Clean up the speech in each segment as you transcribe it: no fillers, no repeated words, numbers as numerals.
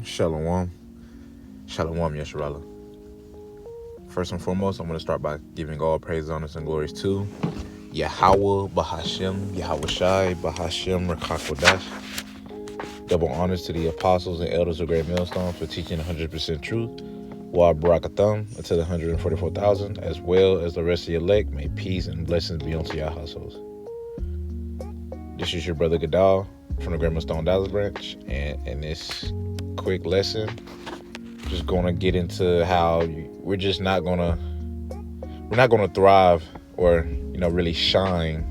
Shalom. Shalom, Yesharala. First and foremost, I'm going to start by giving all praise, honors, and glories to Yahweh, Bahashem, Yahweh Shai, Bahashem, Rekakodash. Double honors to the apostles and elders of Great Millstone for teaching 100% truth. Wa Barakatham to the 144,000, as well as the rest of your elect. May peace and blessings be unto your households. This is your brother Gadal from the Great Millstone Dallas branch, and in this quick lesson, just gonna get into how we're not gonna thrive or really shine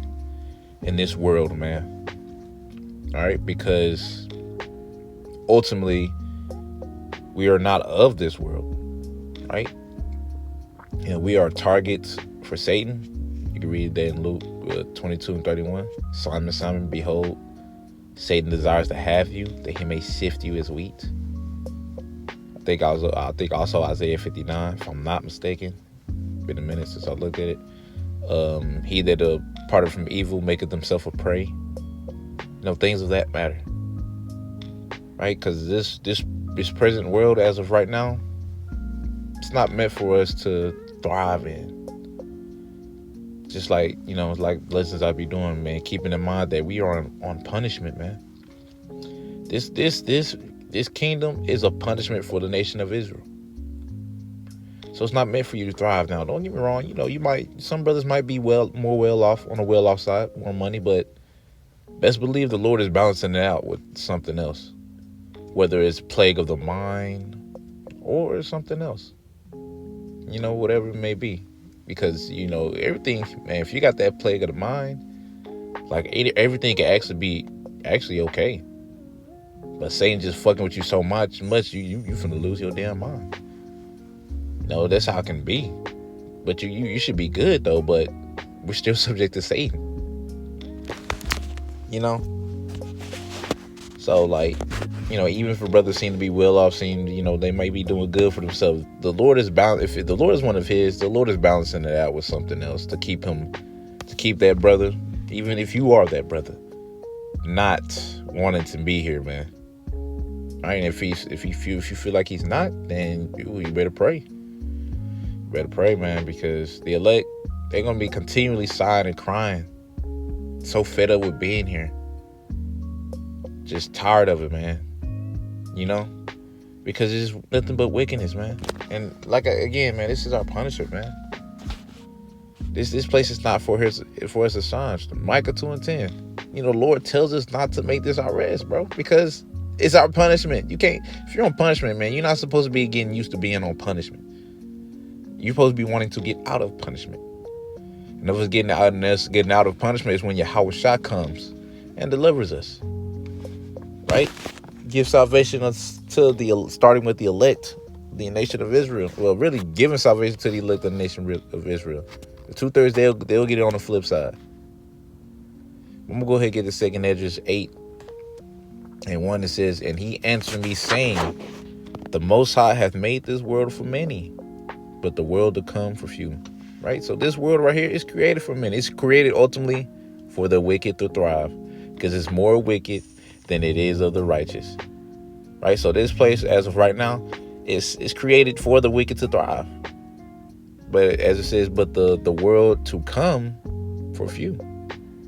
in this world, man. All right, because ultimately we are not of this world, right? We are targets for Satan. You can read that in Luke 22 and 31. Simon, Simon, behold, Satan desires to have you, that he may sift you as wheat. I think also Isaiah 59, if I'm not mistaken. Been a minute since I looked at it. He that departed from evil maketh himself a prey. Things of that matter, right? Because this present world, as of right now, it's not meant for us to thrive in. Just like, it's like lessons I be doing, man, keeping in mind that we are on punishment, man. This kingdom is a punishment for the nation of Israel. So it's not meant for you to thrive. Now, don't get me wrong, some brothers might be more well off on the well off side, more money, but best believe the Lord is balancing it out with something else. Whether it's plague of the mind or something else. Whatever it may be. Because, everything, man, if you got that plague of the mind, like everything can actually be okay. But Satan just fucking with you so much, you finna lose your damn mind. That's how it can be. But you should be good, though, but we're still subject to Satan. So, even if a brother seem to be well off, they might be doing good for themselves. The Lord is if the Lord is one of his, the Lord is balancing it out with something else to keep that brother, even if you are that brother, not wanting to be here, man. All right, if you feel like he's not, then you better pray. You better pray, man, because the elect, they're gonna be continually sighing and crying, so fed up with being here. Just tired of it, man. Because it's nothing but wickedness, man. And again, man, this is our punishment, man. This place is not for us to shine. Micah 2 and 10. The Lord tells us not to make this our rest, bro, because it's our punishment. You can't, if you're on punishment, man, you're not supposed to be getting used to being on punishment. You're supposed to be wanting to get out of punishment. And if it's getting out of punishment is when Yahweh Shah comes and delivers us. Right? Give salvation to starting with the elect, the nation of Israel. Well, really giving salvation to the elect of the nation of Israel. The 2/3, they'll get it on the flip side. I'm gonna go ahead and get the second Esdras 8 and 1. It says, and he answered me saying, the Most High hath made this world for many, but the world to come for few. Right? So this world right here is created for many. It's created ultimately for the wicked to thrive, because it's more wicked than it is of the righteous. Right? So this place, as of right now, is created for the wicked to thrive. But as it says, but the world to come for few.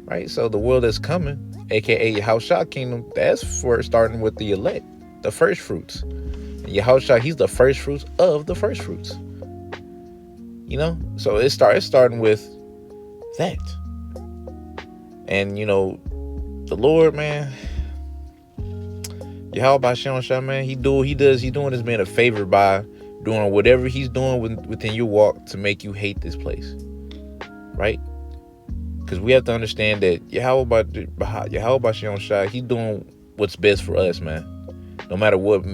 Right? So the world that's coming, aka Yahushua kingdom, that's for starting with the elect, the first fruits. And Yahushua, he's the first fruits of the first fruits. So it's starting with that. And the Lord, man, Yahweh Hashem Shah, man, he's doing this man a favor by doing whatever he's doing within your walk to make you hate this place, right? Because we have to understand that Yahweh Hashem Shah, he's doing what's best for us, man. No matter what it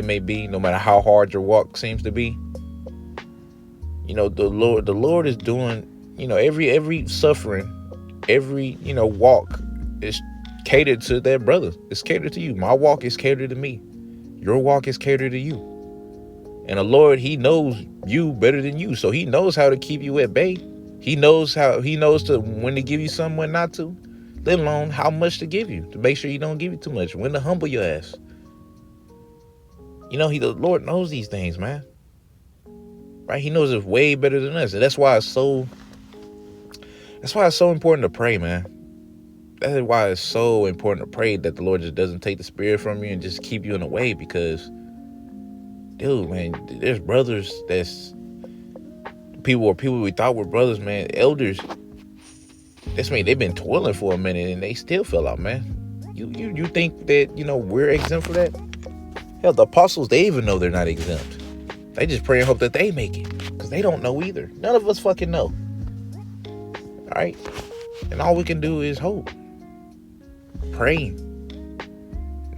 may be, no matter how hard your walk seems to be, the Lord is doing, every suffering, every walk is catered to that brother. It's catered to you. My walk is catered to me. Your walk is catered to you. And the Lord, he knows you better than you. So he knows how to keep you at bay. He knows when to give you some, when not to. Let alone how much to give you, to make sure you don't give you too much. When to humble your ass. The Lord knows these things, man. Right? He knows it way better than us. And that's why it's so important to pray, man. That's why it's so important to pray that the Lord just doesn't take the spirit from you and just keep you in the way, because, dude, man, there's brothers people we thought were brothers, man, elders. That's mean they've been toiling for a minute and they still fell out, man. You think that, we're exempt for that? Hell, the apostles, they even know they're not exempt. They just pray and hope that they make it, because they don't know either. None of us fucking know. All right? And all we can do is hope. Praying.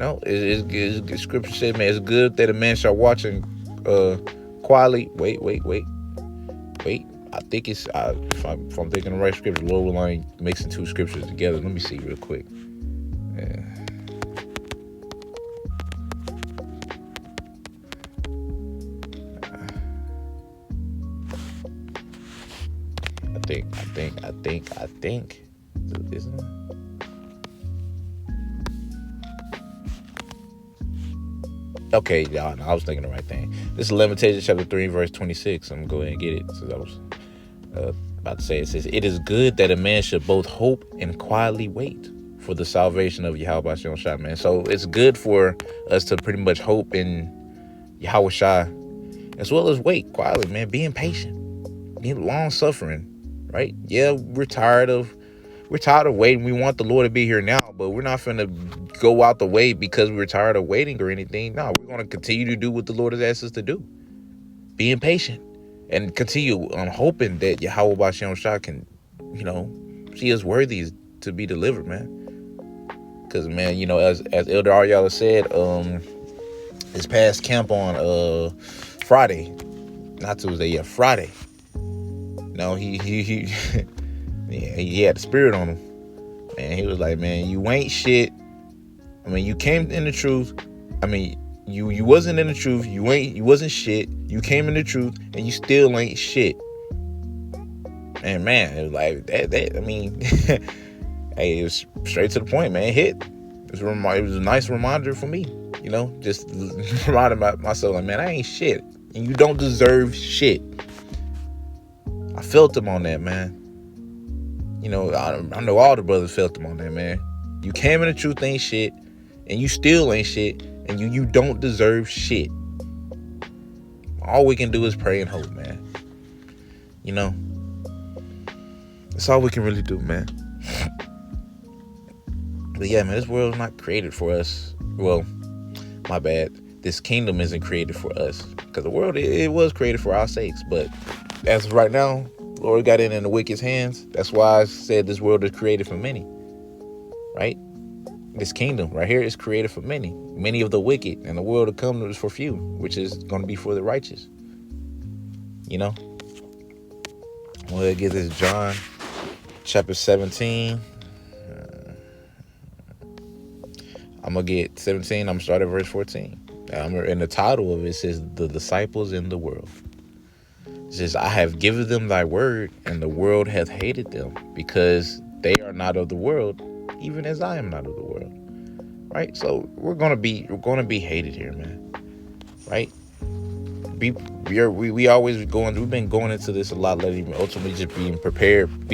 It's scripture said, man, it's good that a man shall watch and quietly. Wait. I think it's, if I'm thinking the right scripture, Lord will only mixing two scriptures together. Let me see real quick. Yeah. I think. Isn't it? Okay, y'all, I was thinking the right thing. This is Lamentations chapter 3, verse 26. I'm going to go ahead and get it. So I was about to say, it says, it is good that a man should both hope and quietly wait for the salvation of Yahweh Shai, man. So it's good for us to pretty much hope in Yahweh Shai, as well as wait quietly, man. Being patient, being long suffering, right? Yeah, we're tired of waiting. We want the Lord to be here now, but we're not finna go out the way because we're tired of waiting or anything. No, we're gonna continue to do what the Lord has asked us to do. Being patient and continue hoping that Yahweh Shai can, see us worthy to be delivered, man. Because, man, as Elder Ariella said, his past camp on Friday, not Tuesday, yeah, Friday. No, he yeah, he had the spirit on him. And he was like, man, you ain't shit. I mean, you came in the truth. I mean, you wasn't in the truth. You wasn't shit. You came in the truth and you still ain't shit. And man, it was like that I mean, hey, it was straight to the point, man. It hit. It was a nice reminder for me, just reminding myself, like, man, I ain't shit. And you don't deserve shit. I felt him on that, man. I know all the brothers felt him on that, man. You came in the truth, ain't shit, and you still ain't shit, and you don't deserve shit. All we can do is pray and hope, man. That's all we can really do, man. But yeah, man, this world is not created for us. Well, my bad. This kingdom isn't created for us, because the world, it was created for our sakes. But as of right now, Lord got it in the wicked's hands. That's why I said this world is created for many, right? This kingdom right here is created for many of the wicked, and the world to come is for few, which is going to be for the righteous. Well, get this John chapter 17. I'm going to get 17. I'm going to start at verse 14. And the title of it says, The Disciples in the World. It says, I have given them thy word, and the world hath hated them, because they are not of the world, even as I am not of the world. Right? So we're gonna be hated here, man. Right? We always we've been going into this a lot lately, ultimately just be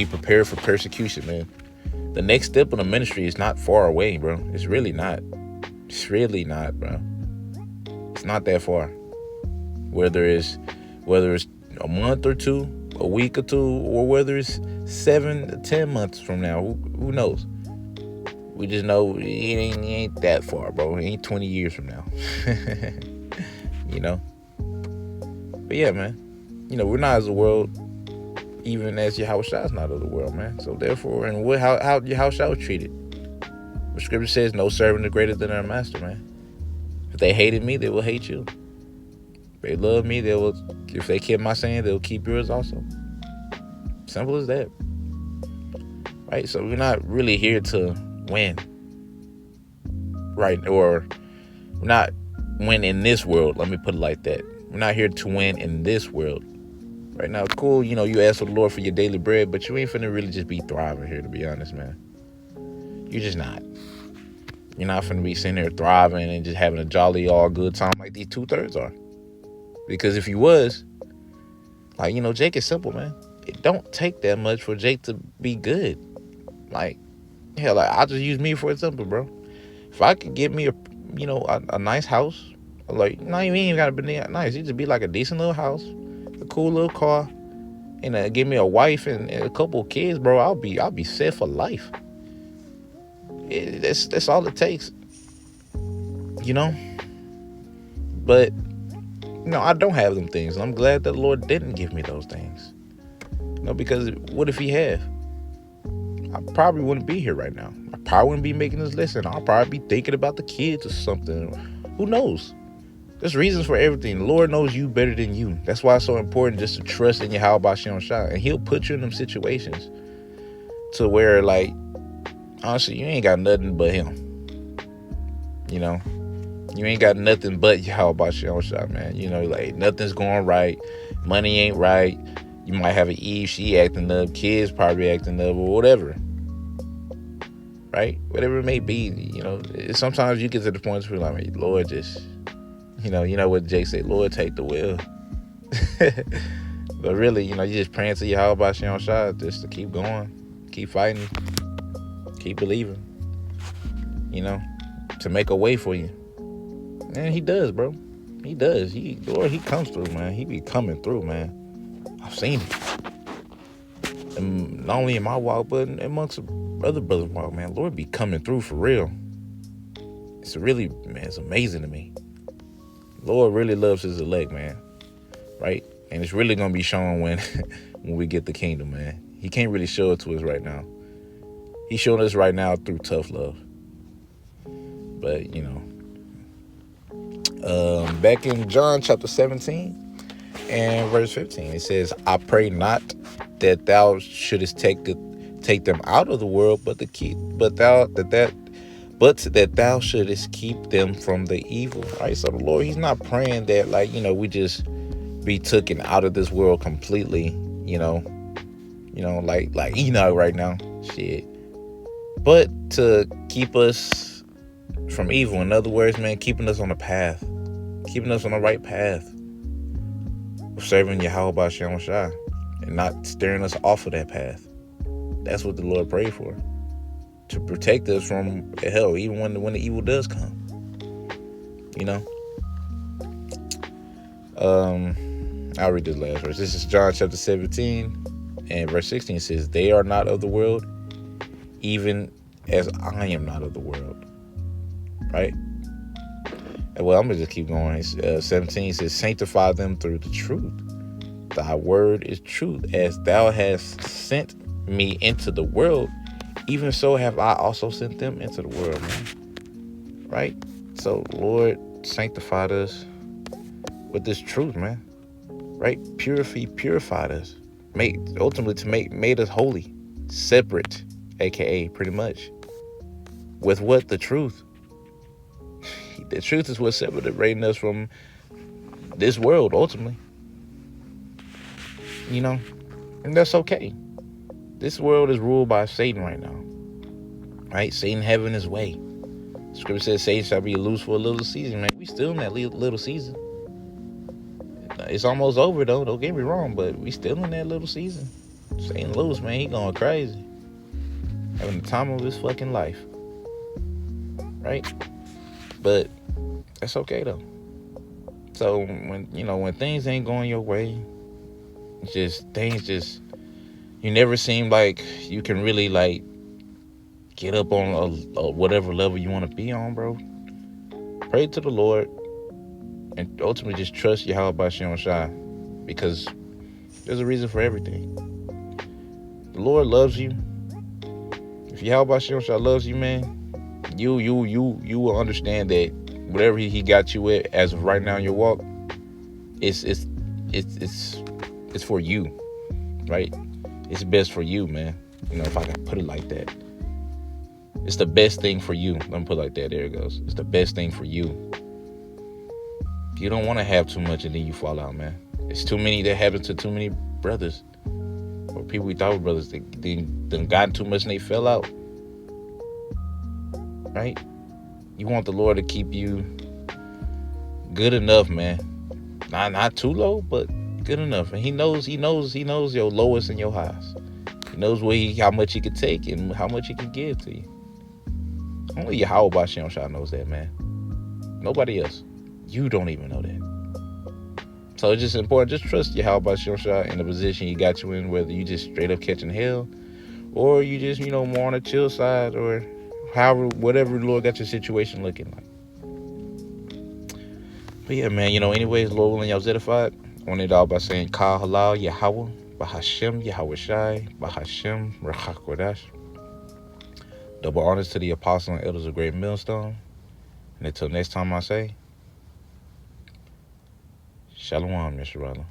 prepared for persecution, man. The next step in the ministry is not far away, bro. It's really not. It's really not, bro. It's not that far. Whether it's a month or two, a week or two, or whether it's 7 to 10 months from now, who knows? We just know it ain't that far, bro. It ain't 20 years from now. But yeah, man. We're not as the world, even as Yahweh Shai is not of the world, man. So therefore, and how Yahweh Shai was treated. The scripture says, no servant is greater than their master, man. If they hated me, they will hate you. If they love me, if they keep my saying, they'll keep yours also. Simple as that. Right? So we're not really here to win. Right? Or we're not win in this world. Let me put it like that. We're not here to win in this world. Right now, it's cool, you ask the Lord for your daily bread, but you ain't finna really just be thriving here, to be honest, man. You're just not. You're not finna be sitting there thriving and just having a jolly, all good time like these 2/3 are. Because if you was, like, Jake is simple, man. It don't take that much for Jake to be good. Like, hell, like, I'll just use me for example, bro. If I could get me a nice house, like, not even gotta be nice. It just be like a decent little house, a cool little car, and give me a wife and a couple of kids, bro. I'll be set for life. That's all it takes, But I don't have them things. I'm glad that the Lord didn't give me those things. Because what if He had? I probably wouldn't be here right now. I probably wouldn't be making this lesson. I'll probably be thinking about the kids or something. Who knows? There's reasons for everything. The Lord knows you better than you. That's why it's so important just to trust in Yahweh Shem Shai. And He'll put you in them situations to where, like, honestly, you ain't got nothing but Him. You ain't got nothing but Yahweh Shem Shai, man. Like, nothing's going right. Money ain't right. You might have an Eve, she acting up. Kids probably acting up or whatever. Right? Whatever it may be, sometimes you get to the point where, like, Lord, just, what Jake said, Lord, take the wheel. But really, you just praying to Yahweh Shem Shai just to keep going, keep fighting, keep believing, to make a way for you. And He does, bro. He does. Lord, He comes through, man. He be coming through, man. I've seen it. And not only in my walk, but amongst other brothers' walk, man. Lord be coming through for real. It's really, man, it's amazing to me. Lord really loves His elect, man. Right? And it's really going to be shown when we get the kingdom, man. He can't really show it to us right now. He's showing us right now through tough love. But, back in John chapter 17 and verse 15, it says, I pray not that thou shouldest take them out of the world, but that thou shouldest keep them from the evil. Right? So the Lord, He's not praying that, like, we just be taken out of this world completely, like Enoch right now. Shit. But to keep us from evil. In other words, man, keeping us on the path. Keeping us on the right path. Of serving Yahweh Shem Shai. And not steering us off of that path. That's what the Lord prayed for. To protect us from hell, even when the evil does come. I'll read this last verse. This is John chapter 17 and verse 16. It says, they are not of the world, even as I am not of the world. Right? Well, I'm going to just keep going. 17 says, sanctify them through the truth. Thy word is truth. As thou hast sent me into the world, even so have I also sent them into the world, man. Right? So, Lord sanctified us with this truth, man. Right? Purified us. Made us holy. Separate, aka pretty much. With what? The truth. The truth is what's separating us from this world, ultimately. And that's okay. This world is ruled by Satan right now. Right? Satan having his way. Scripture says Satan shall be loose for a little season, man. We still in that little season. It's almost over, though. Don't get me wrong, but we still in that little season. Satan loose, man. He going crazy. Having the time of his fucking life. Right? But that's okay, though. So when things ain't going your way, you never seem like you can really, like, get up on a whatever level you want to be on, bro. Pray to the Lord and ultimately just trust Yahweh Shem Shai, because there's a reason for everything. The Lord loves you. If Yahweh Shem Shai loves you, man, you will understand that whatever he got you at as of right now in your walk, it's for you, right? It's best for you, man. If I can put it like that. It's the best thing for you. Let me put it like that. There it goes. It's the best thing for you. You don't want to have too much and then you fall out, man. It's too many that happens to too many brothers. Or people we thought were brothers. They got too much and they fell out. Right? You want the Lord to keep you good enough, man. Not too low, but good enough. And He knows your lowest and your highs. He knows how much He could take and how much He could give to you. Only Yahweh Bashem Shah knows that, man. Nobody else. You don't even know that. So it's just important. Just trust Yahweh Bashem Shah in the position He got you in, whether you just straight up catching hell, or you just, more on the chill side, or whatever the Lord got your situation looking like. But yeah, man, anyways, Lord willing, y'all zedified. I want it all by saying Ka Halal Yahweh, Bahashem Yahweh Shai, Bahashem Rachakodash. Double honors to the apostles and elders of Great Millstone. And until next time I say, Shalom, Mr. Rallah.